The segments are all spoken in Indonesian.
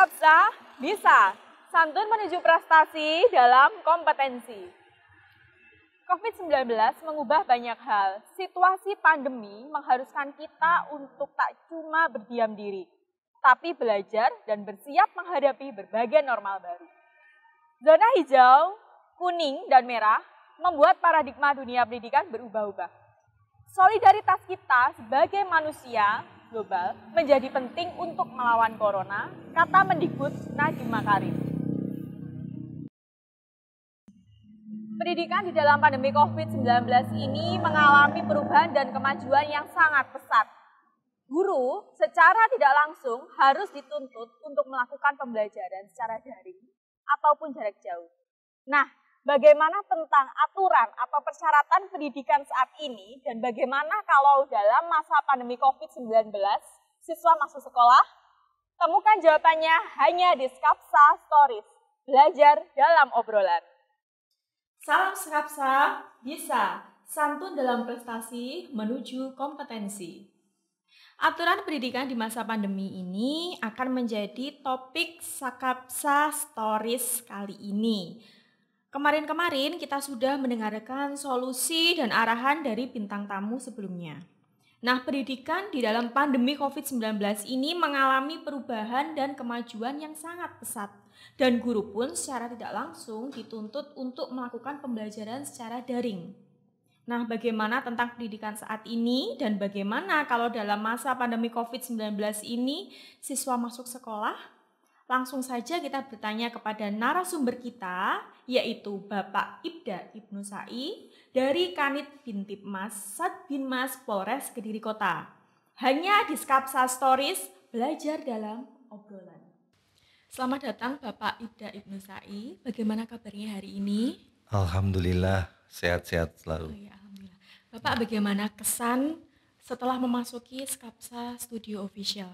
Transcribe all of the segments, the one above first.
Skapsa bisa, santun menuju prestasi dalam kompetensi. COVID-19 mengubah banyak hal. Situasi pandemi mengharuskan kita untuk tak cuma berdiam diri, tapi belajar dan bersiap menghadapi berbagai normal baru. Zona hijau, kuning, dan merah membuat paradigma dunia pendidikan berubah-ubah. Solidaritas kita sebagai manusia global menjadi penting untuk melawan corona, kata Mendikbud Nadiem Makarim. Pendidikan di dalam pandemi COVID-19 ini mengalami perubahan dan kemajuan yang sangat pesat. Guru secara tidak langsung harus dituntut untuk melakukan pembelajaran secara daring ataupun jarak jauh. Nah, bagaimana tentang aturan atau persyaratan pendidikan saat ini dan bagaimana kalau dalam masa pandemi COVID-19 siswa masuk sekolah? Temukan jawabannya hanya di Skapsa Stories, belajar dalam obrolan. Salam Skapsa, bisa, santun dalam prestasi menuju kompetensi. Aturan pendidikan di masa pandemi ini akan menjadi topik Skapsa Stories kali ini. Kemarin-kemarin kita sudah mendengarkan solusi dan arahan dari bintang tamu sebelumnya. Nah, pendidikan di dalam pandemi COVID-19 ini mengalami perubahan dan kemajuan yang sangat pesat. Dan guru pun secara tidak langsung dituntut untuk melakukan pembelajaran secara daring. Nah, bagaimana tentang pendidikan saat ini dan bagaimana kalau dalam masa pandemi COVID-19 ini siswa masuk sekolah? Langsung saja kita bertanya kepada narasumber kita, yaitu Bapak Ibda Ibnu Sai dari Kanit Bintipmas Satbinmas Polres Kediri Kota. Hanya di Skapsa Stories, belajar dalam obrolan. Selamat datang Bapak Ibda Ibnu Sai. Bagaimana kabarnya hari ini? Alhamdulillah, sehat-sehat selalu. Oh ya, alhamdulillah. Bapak, bagaimana kesan setelah memasuki Skapsa Studio Official?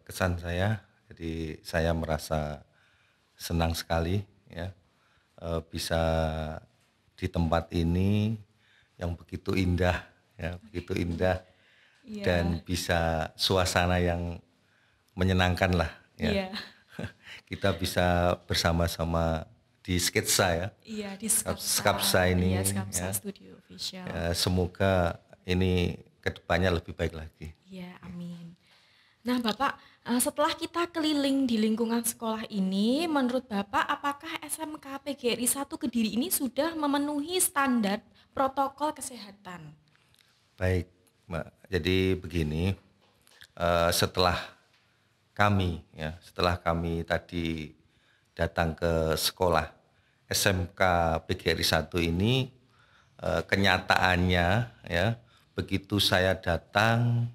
Kesan saya, jadi saya merasa senang sekali ya bisa di tempat ini yang begitu indah ya, begitu indah dan bisa suasana yang menyenangkan lah ya. Kita bisa bersama-sama di sketsa ya. Iya, di Skapsa ini. Iya, Skapsa ya. Studio Official. Ya, semoga ini kedepannya lebih baik lagi. Iya, amin. Nah, Bapak, setelah kita keliling di lingkungan sekolah ini, menurut Bapak apakah SMK PGRI 1 Kediri ini sudah memenuhi standar protokol kesehatan? Baik, Mbak. Jadi begini, setelah kami tadi datang ke sekolah SMK PGRI 1 ini, kenyataannya ya, begitu saya datang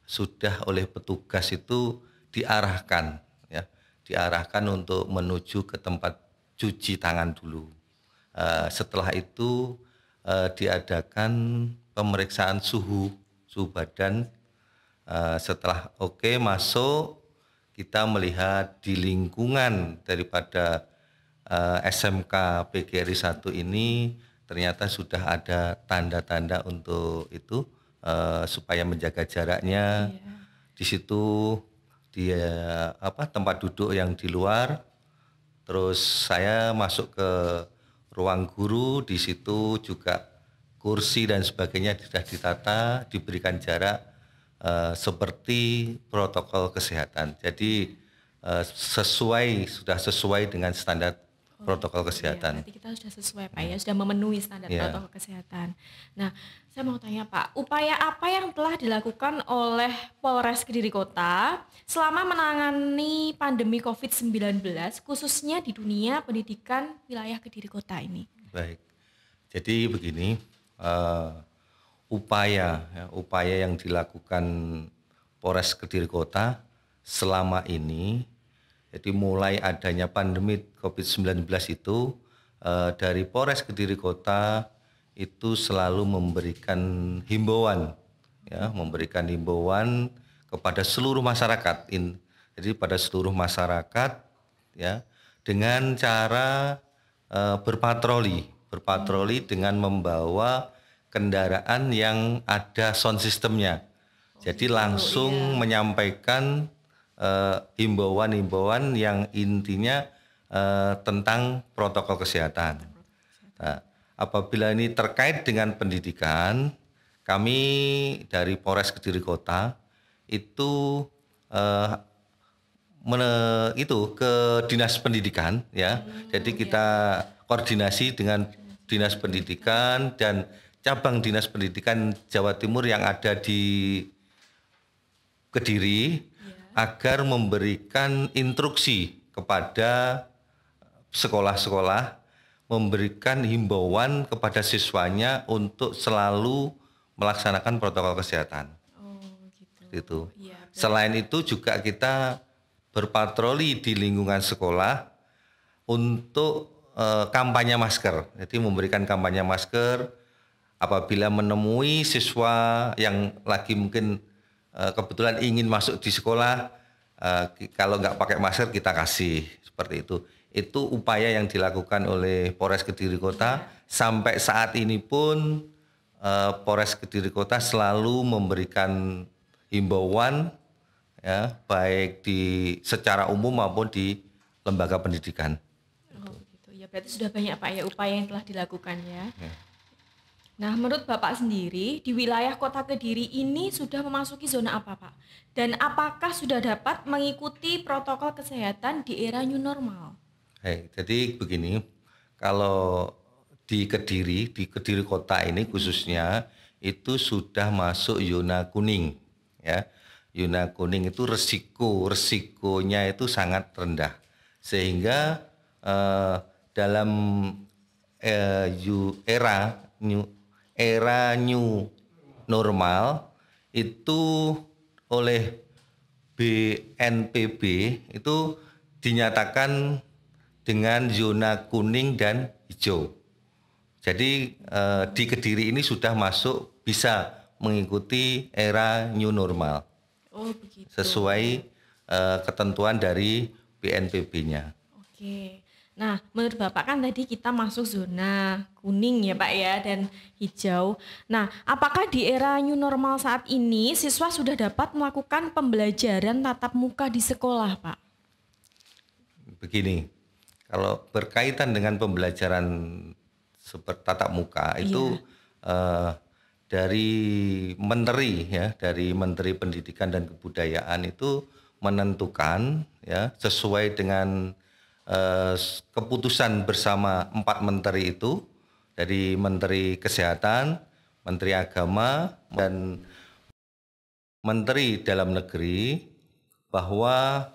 sudah oleh petugas itu diarahkan untuk menuju ke tempat cuci tangan dulu. Setelah itu diadakan pemeriksaan suhu badan. Setelah oke masuk, kita melihat di lingkungan daripada SMK PGRI 1 ini ternyata sudah ada tanda-tanda untuk itu supaya menjaga jaraknya. Di situ tempat duduk yang di luar. Terus saya masuk ke ruang guru, di situ juga kursi dan sebagainya sudah ditata, diberikan jarak seperti protokol kesehatan. Jadi sudah sesuai dengan standar protokol kesehatan. Iya, berarti kita sudah sesuai Pak ya, sudah memenuhi standar protokol kesehatan. Nah, saya mau tanya Pak, upaya apa yang telah dilakukan oleh Polres Kediri Kota selama menangani pandemi COVID-19 khususnya di dunia pendidikan wilayah Kediri Kota ini? Baik, jadi begini, upaya yang dilakukan Polres Kediri Kota selama ini, jadi mulai adanya pandemi COVID-19 itu dari Polres Kediri Kota itu selalu memberikan himbauan kepada seluruh masyarakat. Jadi pada seluruh masyarakat ya, dengan cara berpatroli dengan membawa kendaraan yang ada sound systemnya. Jadi langsung menyampaikan himbauan-himbauan yang intinya tentang protokol kesehatan. Nah, apabila ini terkait dengan pendidikan, kami dari Polres Kediri Kota itu ke dinas pendidikan ya. Jadi kita koordinasi dengan dinas pendidikan dan cabang dinas pendidikan Jawa Timur yang ada di Kediri agar memberikan instruksi kepada sekolah-sekolah, memberikan himbauan kepada siswanya untuk selalu melaksanakan protokol kesehatan. Oh, gitu. Itu. Iya, Selain itu juga kita berpatroli di lingkungan sekolah untuk kampanye masker. Jadi memberikan kampanye masker apabila menemui siswa yang lagi mungkin kebetulan ingin masuk di sekolah, kalau nggak pakai masker kita kasih, seperti itu. Itu upaya yang dilakukan oleh Polres Kediri Kota. Sampai saat ini pun Polres Kediri Kota selalu memberikan himbauan ya, baik secara umum maupun di lembaga pendidikan. Oh, gitu. Ya berarti sudah banyak Pak ya upaya yang telah dilakukan ya. Nah, menurut Bapak sendiri di wilayah Kota Kediri ini sudah memasuki zona apa, Pak? Dan apakah sudah dapat mengikuti protokol kesehatan di era new normal? Jadi begini, kalau di Kediri Kota ini khususnya itu sudah masuk zona kuning ya. Zona kuning itu resikonya itu sangat rendah. Sehingga dalam era new normal itu oleh BNPB itu dinyatakan dengan zona kuning dan hijau. Jadi di Kediri ini sudah masuk bisa mengikuti era new normal. Oh, begitu. Sesuai ketentuan dari BNPB-nya. Oke. Nah, menurut Bapak kan tadi kita masuk zona kuning ya Pak ya dan hijau. Nah, apakah di era new normal saat ini siswa sudah dapat melakukan pembelajaran tatap muka di sekolah, Pak? Begini, kalau berkaitan dengan pembelajaran seperti tatap muka itu dari Menteri Pendidikan dan Kebudayaan itu menentukan ya sesuai dengan keputusan bersama 4 menteri itu, dari Menteri Kesehatan, Menteri Agama, dan Menteri Dalam Negeri, bahwa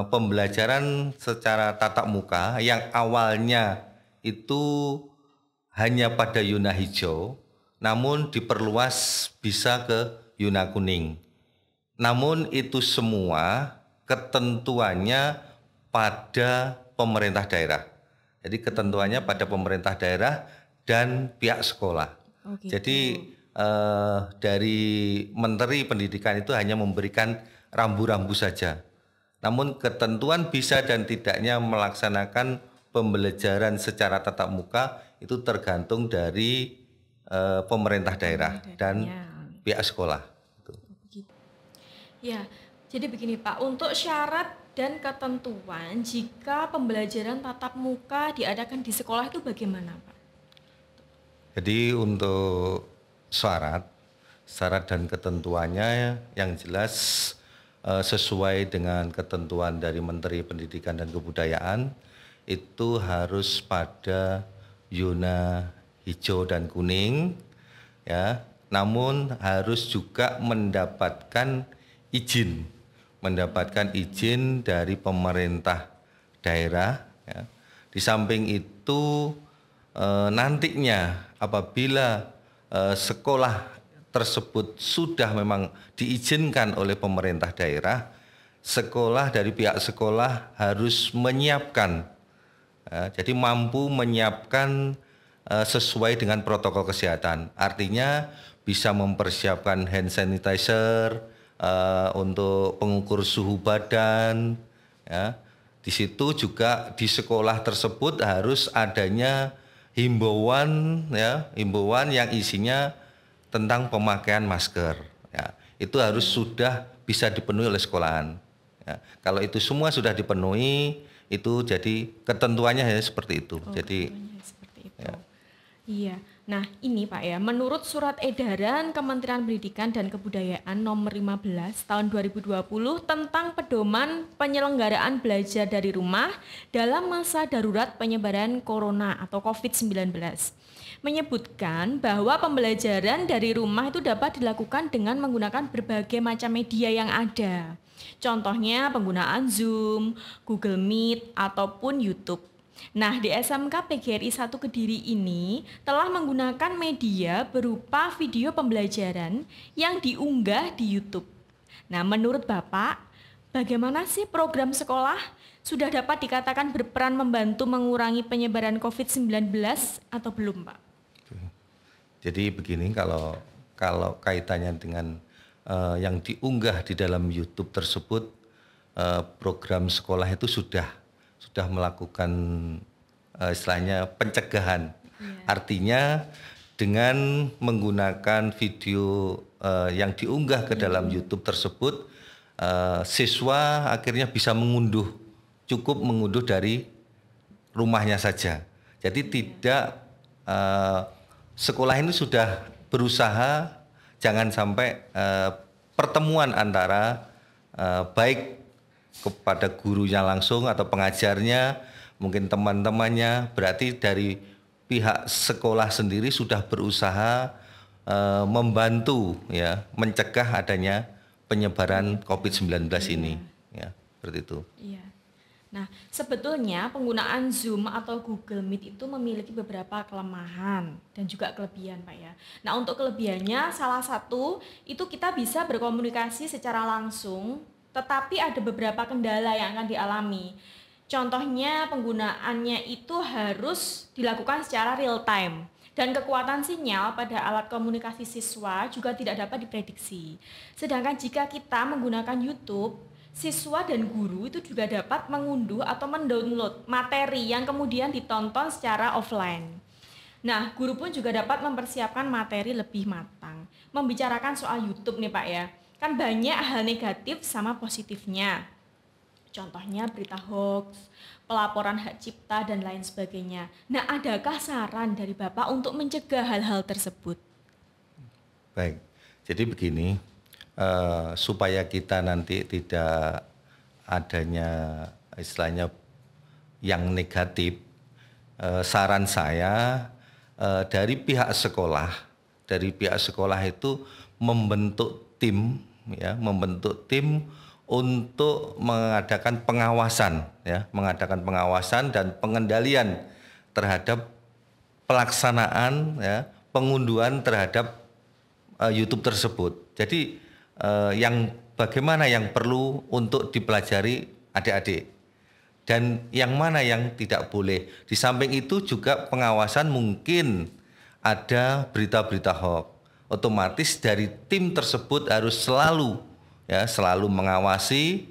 pembelajaran secara tatap muka yang awalnya itu hanya pada zona hijau, namun diperluas bisa ke zona kuning. Namun itu semua ketentuannya pada pemerintah daerah. Jadi ketentuannya pada pemerintah daerah dan pihak sekolah. Oh, gitu. Jadi dari Menteri Pendidikan itu hanya memberikan rambu-rambu saja. Namun ketentuan bisa dan tidaknya melaksanakan pembelajaran secara tatap muka itu tergantung dari pemerintah daerah dan pihak sekolah. Ya, jadi begini Pak, untuk syarat dan ketentuan jika pembelajaran tatap muka diadakan di sekolah itu bagaimana Pak? Jadi untuk syarat dan ketentuannya yang jelas sesuai dengan ketentuan dari Menteri Pendidikan dan Kebudayaan itu harus pada zona hijau dan kuning ya, namun harus juga mendapatkan izin dari pemerintah daerah ya. Di samping itu nantinya apabila sekolah tersebut sudah memang diizinkan oleh pemerintah daerah, sekolah dari pihak sekolah harus menyiapkan jadi mampu menyiapkan sesuai dengan protokol kesehatan. Artinya bisa mempersiapkan hand sanitizer untuk pengukur suhu badan ya. Di situ juga di sekolah tersebut harus adanya himbauan yang isinya tentang pemakaian masker ya. Itu harus sudah bisa dipenuhi oleh sekolahan Ya, kalau itu semua sudah dipenuhi, itu jadi ketentuannya ya seperti itu. Jadi seperti itu. ya. Iya. Nah, ini Pak ya, menurut Surat Edaran Kementerian Pendidikan dan Kebudayaan nomor 15 tahun 2020 tentang pedoman penyelenggaraan belajar dari rumah dalam masa darurat penyebaran corona atau COVID-19. Menyebutkan bahwa pembelajaran dari rumah itu dapat dilakukan dengan menggunakan berbagai macam media yang ada. Contohnya penggunaan Zoom, Google Meet, ataupun YouTube. Nah, di SMK PGRI 1 Kediri ini telah menggunakan media berupa video pembelajaran yang diunggah di YouTube. Nah, menurut Bapak, bagaimana sih program sekolah sudah dapat dikatakan berperan membantu mengurangi penyebaran COVID-19 atau belum, Pak? Jadi begini, kalau kaitannya dengan yang diunggah di dalam YouTube tersebut, program sekolah itu sudah melakukan istilahnya pencegahan. Artinya dengan menggunakan video yang diunggah ke dalam YouTube tersebut, siswa akhirnya bisa cukup mengunduh dari rumahnya saja. Jadi tidak sekolah ini sudah berusaha jangan sampai pertemuan antara baik kepada gurunya langsung atau pengajarnya, mungkin teman-temannya, berarti dari pihak sekolah sendiri sudah berusaha membantu ya, mencegah adanya penyebaran COVID-19 ini, ya, seperti itu. Iya. Nah, sebetulnya penggunaan Zoom atau Google Meet itu memiliki beberapa kelemahan dan juga kelebihan, Pak ya. Nah, untuk kelebihannya salah satu itu kita bisa berkomunikasi secara langsung, tetapi ada beberapa kendala yang akan dialami. Contohnya penggunaannya itu harus dilakukan secara real time. Dan kekuatan sinyal pada alat komunikasi siswa juga tidak dapat diprediksi. Sedangkan jika kita menggunakan YouTube, siswa dan guru itu juga dapat mengunduh atau mendownload materi yang kemudian ditonton secara offline. Nah, guru pun juga dapat mempersiapkan materi lebih matang. Membicarakan soal YouTube nih Pak ya, kan banyak hal negatif sama positifnya. Contohnya berita hoax, pelaporan hak cipta, dan lain sebagainya. Nah, adakah saran dari Bapak untuk mencegah hal-hal tersebut? Baik, jadi begini, supaya kita nanti tidak adanya istilahnya yang negatif, saran saya dari pihak sekolah itu membentuk tim untuk mengadakan pengawasan dan pengendalian terhadap pelaksanaan ya, pengunduhan terhadap YouTube tersebut. Jadi bagaimana yang perlu untuk dipelajari adik-adik dan yang mana yang tidak boleh. Di samping itu juga pengawasan, mungkin ada berita-berita hoax. Otomatis dari tim tersebut harus selalu mengawasi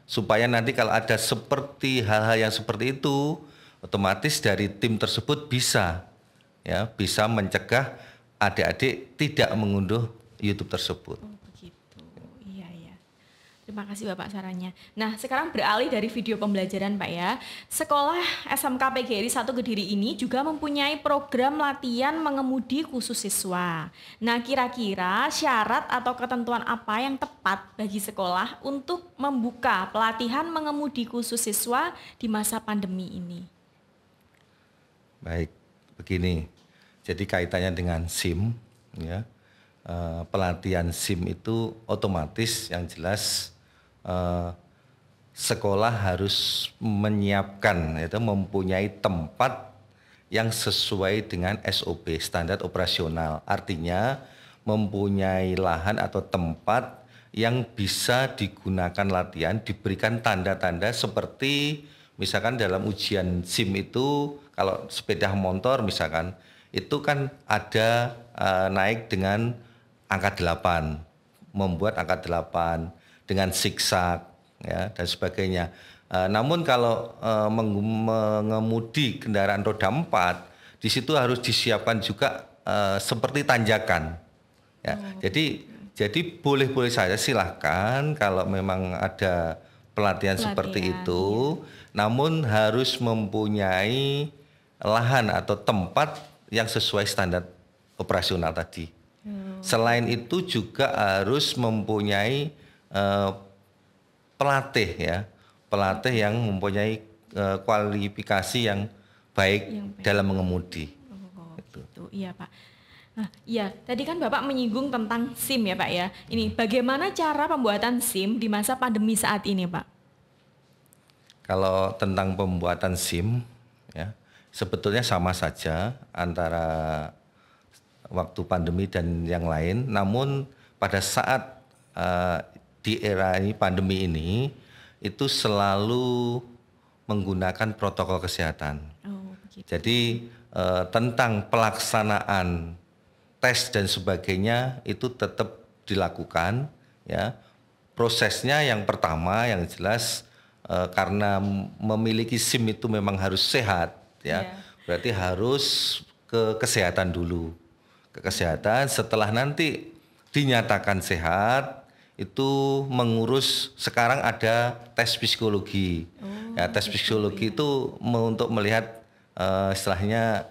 supaya nanti kalau ada seperti hal-hal yang seperti itu, otomatis dari tim tersebut bisa mencegah adik-adik tidak mengunduh YouTube tersebut. Oh begitu, iya. Terima kasih Bapak sarannya. Nah, sekarang beralih dari video pembelajaran Pak ya. Sekolah SMK PGRI 1 Kediri ini juga mempunyai program latihan mengemudi khusus siswa. Nah, kira-kira syarat atau ketentuan apa yang tepat bagi sekolah untuk membuka pelatihan mengemudi khusus siswa di masa pandemi ini? Baik, begini. Jadi kaitannya dengan SIM, ya, pelatihan SIM itu otomatis yang jelas sekolah harus menyiapkan, mempunyai tempat yang sesuai dengan SOP, standar operasional. Artinya mempunyai lahan atau tempat yang bisa digunakan latihan, diberikan tanda-tanda seperti misalkan dalam ujian SIM itu, kalau sepeda motor misalkan, itu kan ada naik dengan angka 8, membuat angka 8, dengan zigzag ya, dan sebagainya. Namun kalau mengemudi kendaraan roda 4, di situ harus disiapkan juga seperti tanjakan. Ya. Jadi Jadi boleh-boleh saja silahkan kalau memang ada pelatihan seperti itu, namun harus mempunyai lahan atau tempat yang sesuai standar operasional tadi. Selain itu juga harus mempunyai pelatih ya, pelatih yang mempunyai kualifikasi yang baik dalam mengemudi. Gitu. Iya Pak. Nah, iya, tadi kan Bapak menyinggung tentang SIM ya Pak ya. Ini bagaimana cara pembuatan SIM di masa pandemi saat ini Pak? Kalau tentang pembuatan SIM, ya sebetulnya sama saja antara waktu pandemi dan yang lain. Namun pada saat di era ini pandemi ini itu selalu menggunakan protokol kesehatan. Jadi tentang pelaksanaan tes dan sebagainya itu tetap dilakukan ya. Prosesnya yang pertama yang jelas karena memiliki SIM itu memang harus sehat ya. Berarti harus ke kesehatan dulu. Ke kesehatan, setelah nanti dinyatakan sehat itu mengurus, sekarang ada tes psikologi. Ya, tes psikologi itu untuk melihat istilahnya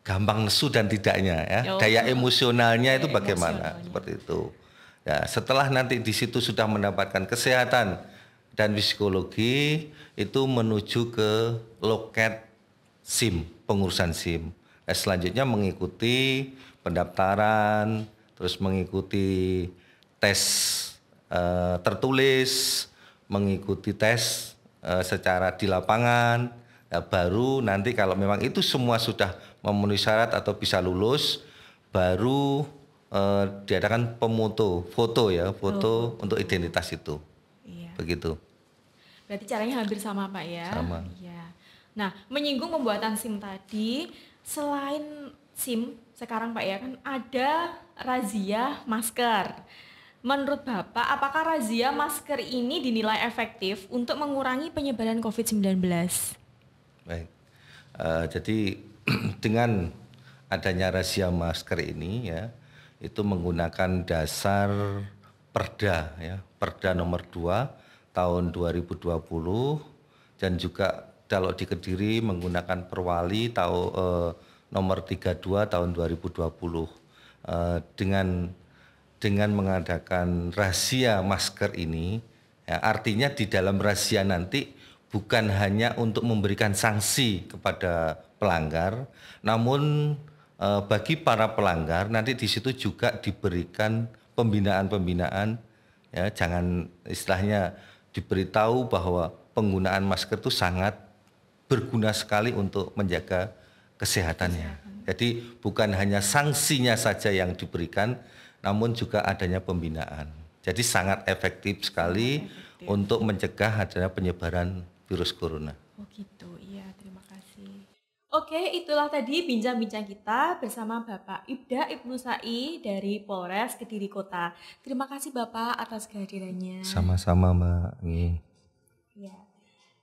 gampang nesu dan tidaknya ya. Daya emosionalnya itu bagaimana seperti itu. Ya, setelah nanti di situ sudah mendapatkan kesehatan dan psikologi itu menuju ke loket SIM, pengurusan SIM. Nah, selanjutnya mengikuti pendaftaran, terus mengikuti tes tertulis, mengikuti tes secara di lapangan. Nah, baru nanti kalau memang itu semua sudah memenuhi syarat atau bisa lulus, baru diadakan foto untuk identitas itu. Iya. Begitu. Berarti caranya hampir sama Pak ya? Sama. Iya. Nah, menyinggung pembuatan SIM tadi, selain SIM sekarang Pak ya kan ada razia masker. Menurut Bapak, apakah razia masker ini dinilai efektif untuk mengurangi penyebaran COVID-19? Baik. Jadi dengan adanya razia masker ini ya, itu menggunakan dasar Perda ya, Perda nomor 2 tahun 2020 dan juga kalau di Kediri menggunakan Perwali nomor 32 tahun 2020 dengan mengadakan razia masker ini ya, artinya di dalam razia nanti bukan hanya untuk memberikan sanksi kepada pelanggar, namun bagi para pelanggar nanti di situ juga diberikan pembinaan ya, jangan istilahnya diberitahu bahwa penggunaan masker itu sangat berguna sekali untuk menjaga kesehatannya. Jadi bukan hanya sanksinya saja yang diberikan, namun juga adanya pembinaan. Jadi sangat efektif sekali untuk mencegah adanya penyebaran virus corona. Oh gitu, iya terima kasih. Oke, itulah tadi bincang-bincang kita bersama Bapak Ibda Ibnu Sai dari Polres Kediri Kota. Terima kasih Bapak atas kehadirannya. Sama-sama Mbak. Ya.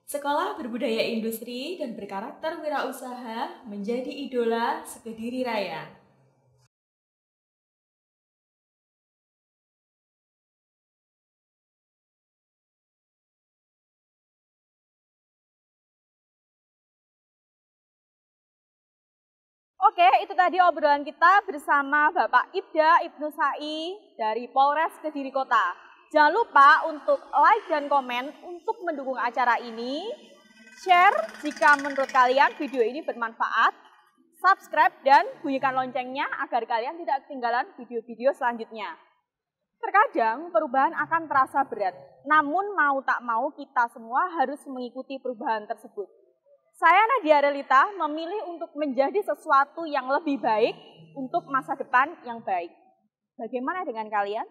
Sekolah Berbudaya Industri dan Berkarakter Wirausaha menjadi idola seKediri Raya. Oke, itu tadi obrolan kita bersama Bapak Ibda Ibnu Sai dari Polres Kediri Kota. Jangan lupa untuk like dan komen untuk mendukung acara ini. Share jika menurut kalian video ini bermanfaat. Subscribe dan bunyikan loncengnya agar kalian tidak ketinggalan video-video selanjutnya. Terkadang perubahan akan terasa berat, namun mau tak mau kita semua harus mengikuti perubahan tersebut. Saya Nadia Relita memilih untuk menjadi sesuatu yang lebih baik untuk masa depan yang baik. Bagaimana dengan kalian?